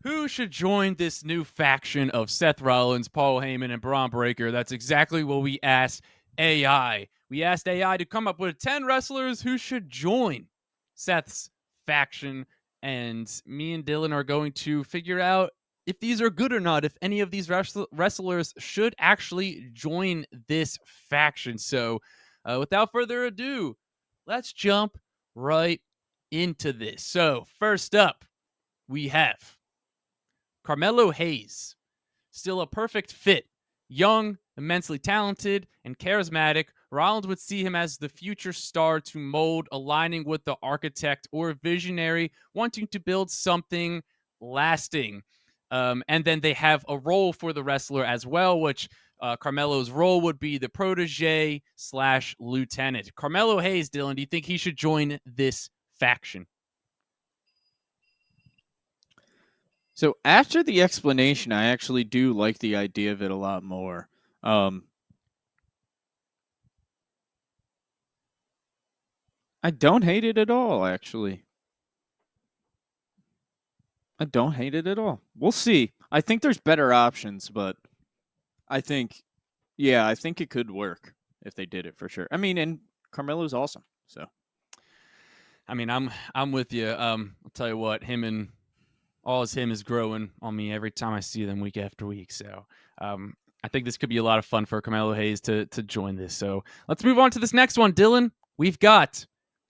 Who should join this new faction of Seth Rollins, Paul Heyman, and Braun Breaker? That's exactly what we asked AI. We asked AI to come up with 10 wrestlers who should join Seth's faction. And me and Dylan are going to figure out if these are good or not, if any of these wrestlers should actually join this faction. So without further ado, let's jump right into this. So first up, we have Carmelo Hayes, still a perfect fit. Young, immensely talented, and charismatic, Rollins would see him as the future star to mold, aligning with the architect or visionary, wanting to build something lasting. And then they have a role for the wrestler as well, which Carmelo's role would be the protege / lieutenant. Carmelo Hayes, Dylan, do you think he should join this faction? So after the explanation, I actually do like the idea of it a lot more. I don't hate it at all, actually. I don't hate it at all. We'll see. I think there's better options, but I think it could work if they did it for sure. I mean, and Carmelo's awesome, so. I mean, I'm with you. I'll tell you what, him is growing on me every time I see them week after week. So I think this could be a lot of fun for Carmelo Hayes to join this. So let's move on to this next one, Dylan. We've got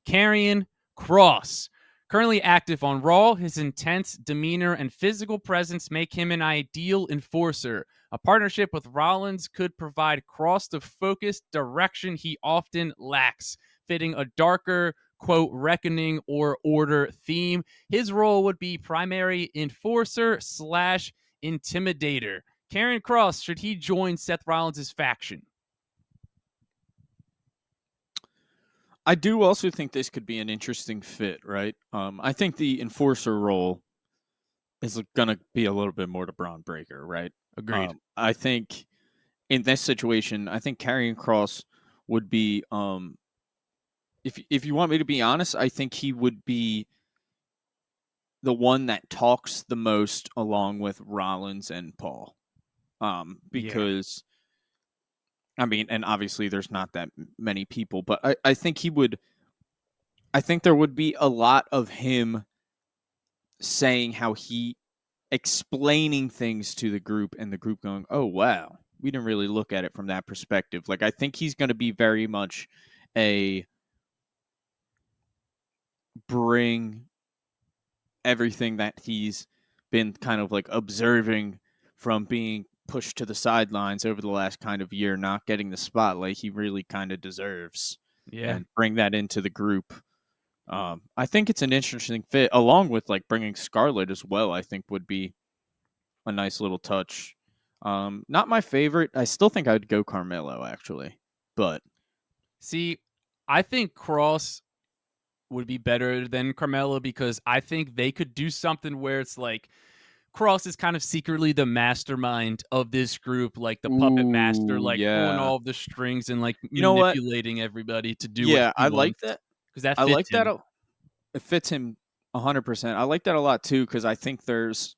Kerrion Cross. Currently active on Raw, his intense demeanor and physical presence make him an ideal enforcer. A partnership with Rollins could provide Cross the focused direction he often lacks, fitting a darker, quote, reckoning or order theme. His role would be primary enforcer / intimidator. Kerrion Cross, should he join Seth Rollins' faction? I do also think this could be an interesting fit, right? I think the enforcer role is going to be a little bit more to Braun Breaker, right? Agreed. I think in this situation, I think Kerrion Cross would be, if you want me to be honest, I think he would be the one that talks the most along with Rollins and Paul. Because I mean, and obviously there's not that many people, but I think I think there would be a lot of him saying how he explaining things to the group and the group going, oh, wow, we didn't really look at it from that perspective. Like, I think he's going to be very much a bring everything that he's been kind of like observing from being pushed to the sidelines over the last kind of year, not getting the spotlight he really kind of deserves. Yeah. And bring that into the group. I think it's an interesting fit, along with like bringing Scarlett as well. I think would be a nice little touch. Not my favorite. I still think I'd go Carmelo actually, but see, I think Cross would be better than Carmelo because I think they could do something where it's like Cross is kind of secretly the mastermind of this group, like the puppet master, like pulling all of the strings and like manipulating everybody to do what he I wants. like that. Because that I fits like him. that. It fits him 100%. I like that a lot too because I think there's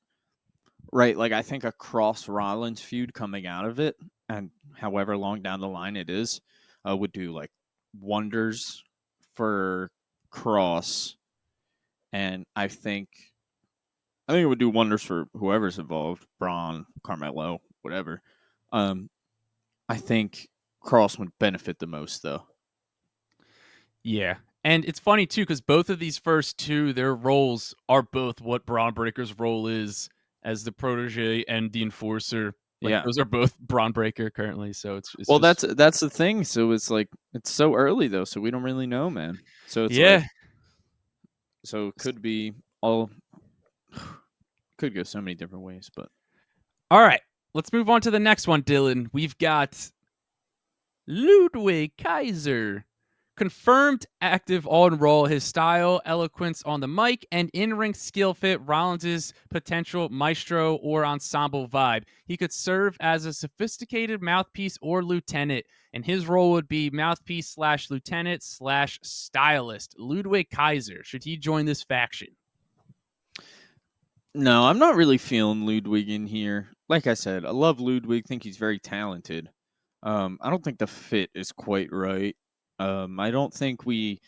like I think a Cross Rollins feud coming out of it, and however long down the line it is, would do like wonders for Cross, and I think it would do wonders for whoever's involved, Braun, Carmelo, whatever. I think Cross would benefit the most, though. Yeah. And it's funny, too, because both of these first two, their roles are both what Braun Breaker's role is as the protege and the enforcer. Like, those are both Braun Breaker currently, so it's well, just... that's the thing. So it's like it's so early though, so we don't really know, man. So it's like, so it could be all could go so many different ways, but all right, let's move on to the next one, Dylan. We've got Ludwig Kaiser. Confirmed active on Raw, his style, eloquence on the mic, and in-ring skill fit Rollins' potential maestro or ensemble vibe. He could serve as a sophisticated mouthpiece or lieutenant, and his role would be mouthpiece / lieutenant / stylist. Ludwig Kaiser, should he join this faction? No, I'm not really feeling Ludwig in here. Like I said, I love Ludwig. Think he's very talented. I don't think the fit is quite right. I don't think we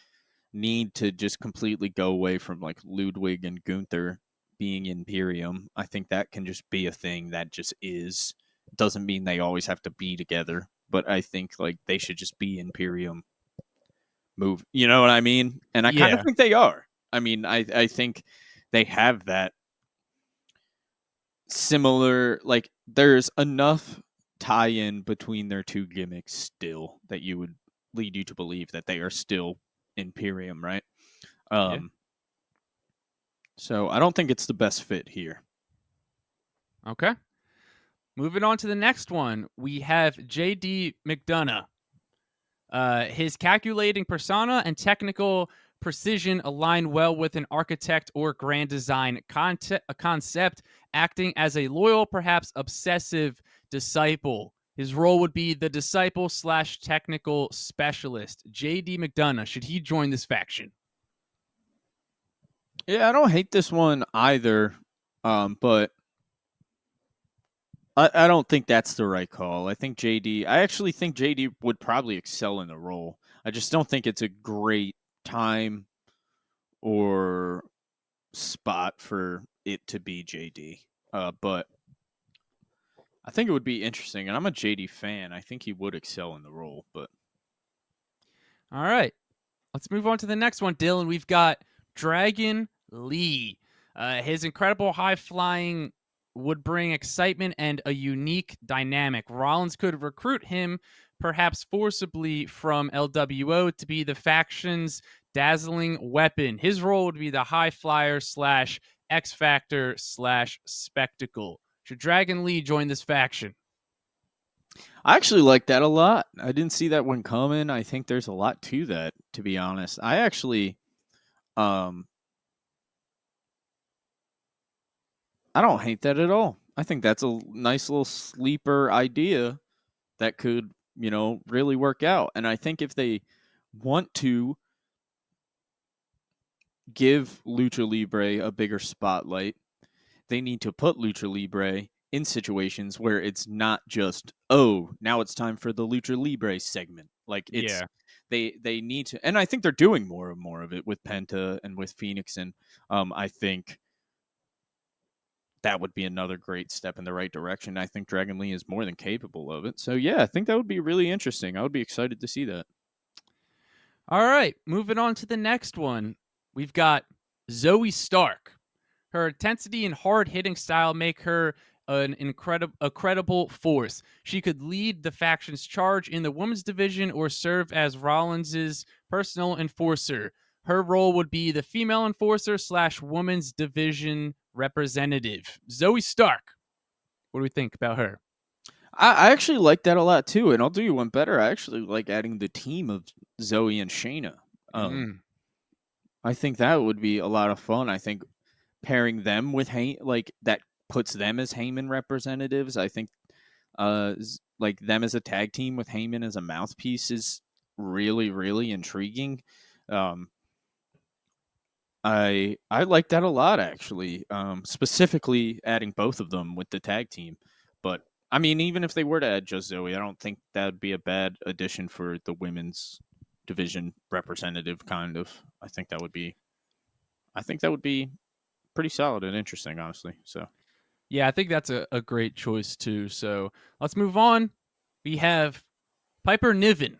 need to just completely go away from like Ludwig and Gunther being Imperium. I think that can just be a thing that just is. Doesn't mean they always have to be together, but I think like they should just be Imperium move. You know what I mean? And I kind of Yeah, think they are. I mean, I think they have that similar, like there's enough tie-in between their two gimmicks still that you would lead you to believe that they are still Imperium, right? yeah. Um so I don't think it's the best fit here. Okay. Moving on to the next one, we have JD McDonough. His calculating persona and technical precision align well with an architect or grand design concept, acting as a loyal, perhaps obsessive disciple. His role would be the disciple slash technical specialist. JD McDonough, should he join this faction? Yeah, I don't hate this one either. But I don't think that's the right call. I actually think JD would probably excel in the role. I just don't think it's a great time or spot for it to be JD. But I think it would be interesting, and I'm a JD fan. I think he would excel in the role. But All right. Let's move on to the next one, Dylan. We've got Dragon Lee. His incredible high flying would bring excitement and a unique dynamic. Rollins could recruit him, perhaps forcibly, from LWO to be the faction's dazzling weapon. His role would be the high flyer slash X Factor slash spectacle. Should Dragon Lee join this faction? I actually like that a lot. I didn't see that one coming. I think there's a lot to that, to be honest. Um, I don't hate that at all. I think that's a nice little sleeper idea that could, really work out. And I think if they want to give Lucha Libre a bigger spotlight, they need to put Lucha Libre in situations where it's not just, oh, now it's time for the Lucha Libre segment. Like it's Yeah. they need to, and I think they're doing more and more of it with Penta and with Phoenix, and I think that would be another great step in the right direction. I think Dragon Lee is more than capable of it. So yeah, I think that would be really interesting. I would be excited to see that. All right. Moving on to the next one. We've got Zoe Stark. Her intensity and hard hitting style make her a credible force. She could lead the faction's charge in the women's division or serve as Rollins's personal enforcer. Her role would be the female enforcer slash women's division representative. Zoe Stark. What do we think about her? I actually like that a lot too, and I'll do you one better. I actually like adding the team of Zoe and Shayna. Um, Mm, I think that would be a lot of fun. I think pairing them with like that puts them as Heyman representatives. I think like them as a tag team with Heyman as a mouthpiece is really intriguing. Um, I like that a lot actually. Specifically adding both of them with the tag team. But I mean, even if they were to add just Zoe, I don't think that'd be a bad addition for the women's division representative. Kind of, I think that would be pretty solid and interesting, honestly. So yeah, I think that's a great choice too. So let's move on. We have Piper Niven.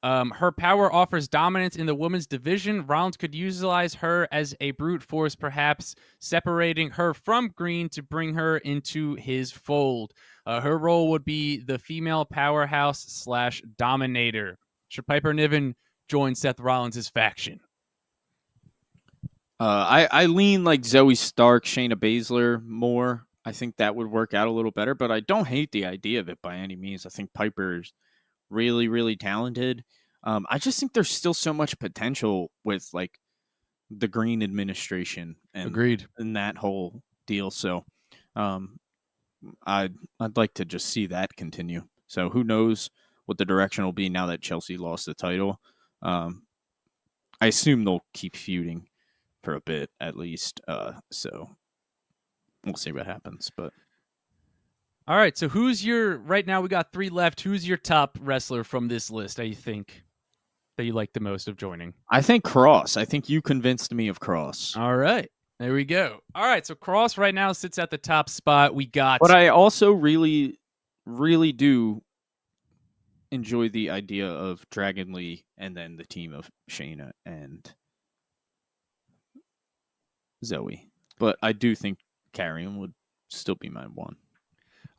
Her power offers dominance in the women's division. Rollins could utilize her as a brute force, perhaps separating her from Green to bring her into his fold. Her role would be the female powerhouse slash dominator. Should Piper Niven join Seth Rollins' faction? I lean like Zoe Stark, Shayna Baszler more. I think that would work out a little better, but I don't hate the idea of it by any means. I think Piper's really talented. I just think there's still so much potential with like the Green administration Agreed. and that whole deal. So um, I'd like to just see that continue. So who knows what the direction will be now that Chelsea lost the title? Um, I assume they'll keep feuding for a bit at least. So we'll see what happens. But All right, so right now we got 3 left. Who's your top wrestler from this list that you think that you like the most of joining? I think Cross. I think you convinced me of Cross. All right. There we go. All right, so Cross right now sits at the top spot. We got But I also really, really do enjoy the idea of Dragon Lee and then the team of Shayna and Zoe. But I do think Kerrion would still be my one.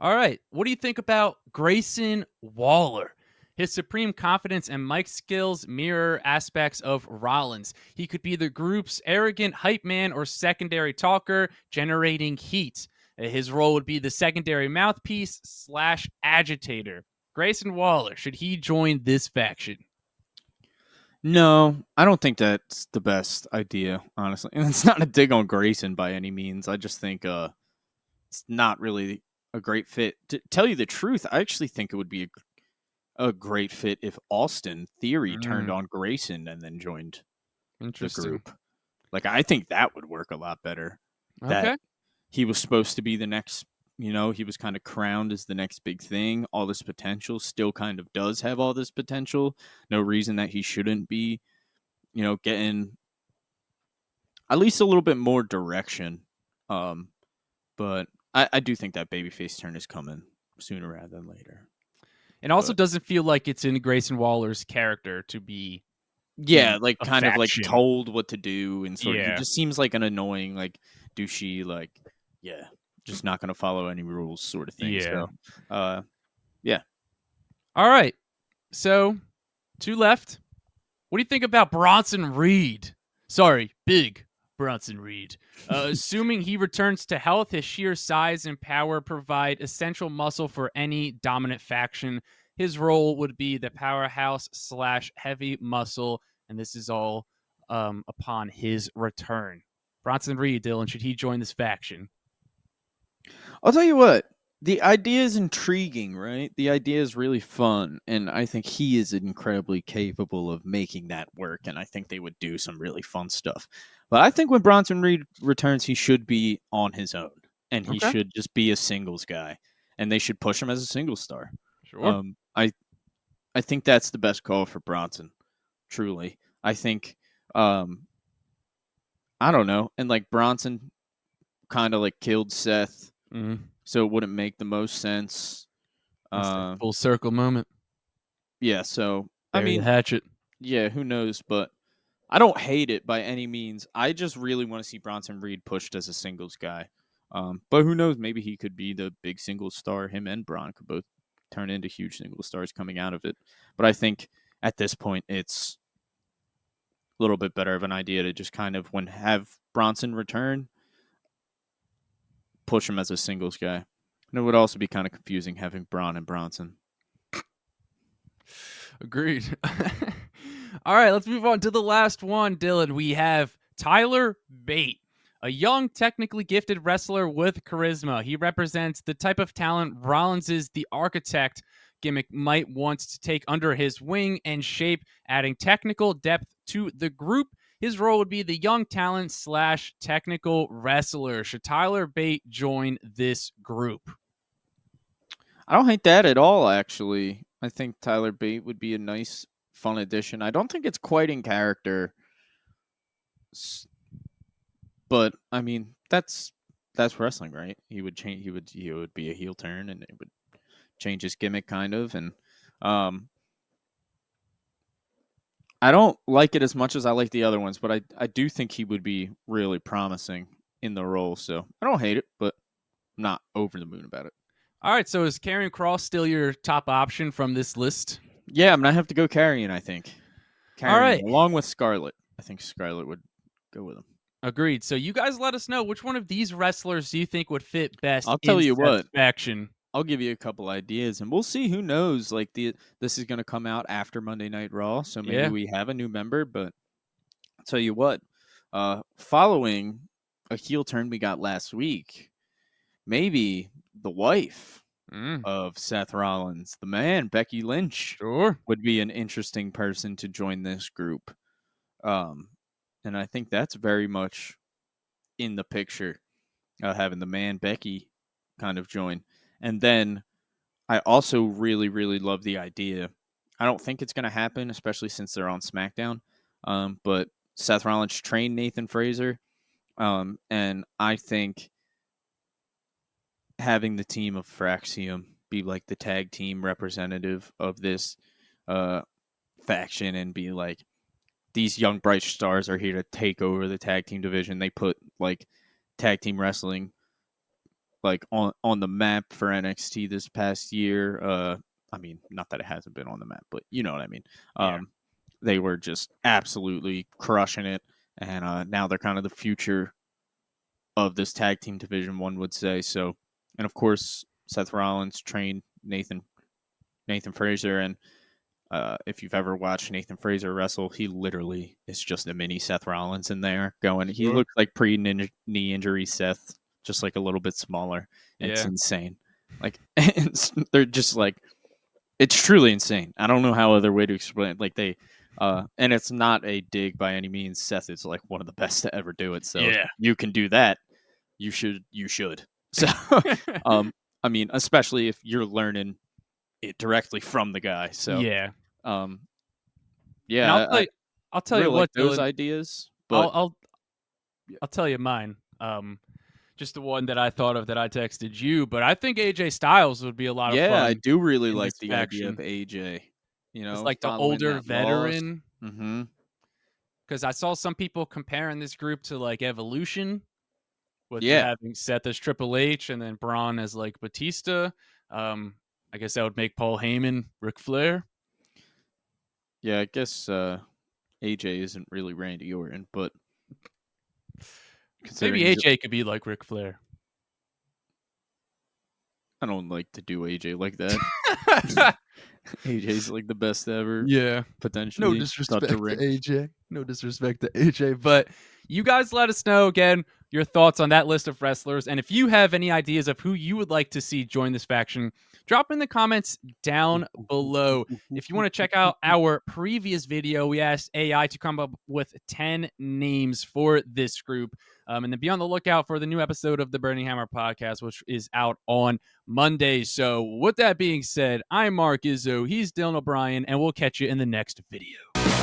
All right. What do you think about Grayson Waller? His supreme confidence and mic skills mirror aspects of Rollins. He could be the group's arrogant hype man or secondary talker, generating heat. His role would be the secondary mouthpiece / agitator. Grayson Waller, should he join this faction? No, I don't think that's the best idea, honestly. And it's not a dig on Grayson by any means. I just think it's not really a great fit. To tell you the truth, I actually think it would be a great fit if Austin Theory turned on Grayson and then joined the group. Like, I think that would work a lot better. Okay. That he was supposed to be the next, he was kind of crowned as the next big thing. All this potential, still kind of does have all this potential. No reason that he shouldn't be, getting at least a little bit more direction. But I do think that babyface turn is coming sooner rather than later. It also doesn't feel like it's in Grayson Waller's character to be like kind of like told what to do, and sort of he just seems like an annoying, like douchey, like just not gonna follow any rules sort of thing. Yeah. So All right. So 2 left. What do you think about Bronson Reed? Sorry, big Bronson Reed. Assuming he returns to health, his sheer size and power provide essential muscle for any dominant faction. His role would be the powerhouse / heavy muscle, and this is all upon his return. Bronson Reed, Dylan, should he join this faction? I'll tell you what, the idea is intriguing, right? The idea is really fun, and I think he is incredibly capable of making that work, and I think they would do some really fun stuff. But I think when Bronson Reed returns, he should be on his own, and he should just be a singles guy, and they should push him as a singles star. Sure. I think that's the best call for Bronson, truly. I think, I don't know, and like Bronson kind of like killed Seth, so it wouldn't make the most sense. Full circle moment. Yeah, so Bury the hatchet. Yeah, who knows? But I don't hate it by any means. I just really want to see Bronson Reed pushed as a singles guy. But who knows? Maybe he could be the big singles star. Him and Bron could both turn into huge singles stars coming out of it. But I think at this point, it's a little bit better of an idea to just kind of have Bronson return, push him as a singles guy. And it would also be kind of confusing having Braun and Bronson. Agreed. All right, let's move on to the last one, Dylan. We have Tyler Bate, a young, technically gifted wrestler with charisma. He represents the type of talent Rollins is the architect gimmick might want to take under his wing and shape, adding technical depth to the group. His role would be the young talent / technical wrestler. Should Tyler Bate join this group? I don't hate that at all, actually. I think Tyler Bate would be a nice, fun addition. I don't think it's quite in character, but I mean that's wrestling, right? He would change. He would be a heel turn, and it would change his gimmick kind of. And I don't like it as much as I like the other ones, but I do think he would be really promising in the role. So I don't hate it, but I'm not over the moon about it. All right, so is Kerrion Cross still your top option from this list? Yeah, I'm going to have to go Kerrion, I think. All right. Along with Scarlett. I think Scarlett would go with him. Agreed. So you guys let us know which one of these wrestlers do you think would fit best I'll tell you what. Faction. I'll give you a couple ideas, and we'll see. Who knows? Like this is going to come out after Monday Night Raw, so maybe we have a new member. But I'll tell you what. Following a heel turn we got last week, maybe the wife of Seth Rollins, the man, Becky Lynch, would be an interesting person to join this group. And I think that's very much in the picture. having the man Becky kind of join. And then I also really, really love the idea. I don't think it's going to happen, especially since they're on SmackDown. But Seth Rollins trained Nathan Fraser. And I think having the team of Fraxium be like the tag team representative of this faction and be like, these young bright stars are here to take over the tag team division. They put like tag team wrestling like on the map for NXT this past year. I mean, not that it hasn't been on the map, but you know what I mean. Yeah. They were just absolutely crushing it, and now they're kind of the future of this tag team division, one would say. So, and of course, Seth Rollins trained Nathan Fraser, and if you've ever watched Nathan Fraser wrestle, he literally is just a mini Seth Rollins in there going. He looks like pre-knee injury Seth, just like a little bit smaller. It's insane. Like they're just like, it's truly insane. I don't know how other way to explain it. Like they, and it's not a dig by any means. Seth is like one of the best to ever do it. So if you can do that, you should. So, I mean, especially if you're learning it directly from the guy. So Yeah. yeah, And I'll tell really you what, like those Dylan, ideas. But I'll tell you mine. Just the one that I thought of that I texted you, but I think AJ Styles would be a lot of fun. yeah, I do really in like this the idea faction. of AJ. You know, It's like the following older that veteran. Mm-hmm. Because I saw some people comparing this group to like Evolution, with Yeah. having Seth as Triple H and then Braun as like Batista. I guess that would make Paul Heyman Ric Flair. Yeah, I guess AJ isn't really Randy Orton, but Maybe considering AJ could be like Ric Flair. I don't like to do AJ like that. AJ's like the best ever. Yeah. Potentially. No disrespect to AJ. No disrespect to AJ. But you guys let us know again your thoughts on that list of wrestlers. And if you have any ideas of who you would like to see join this faction, drop in the comments down below. If you want to check out our previous video, we asked AI to come up with 10 names for this group. And then be on the lookout for the new episode of the Burning Hammer podcast, which is out on Monday. So with that being said, I'm Mark Izzo. He's Dylan O'Brien, and we'll catch you in the next video.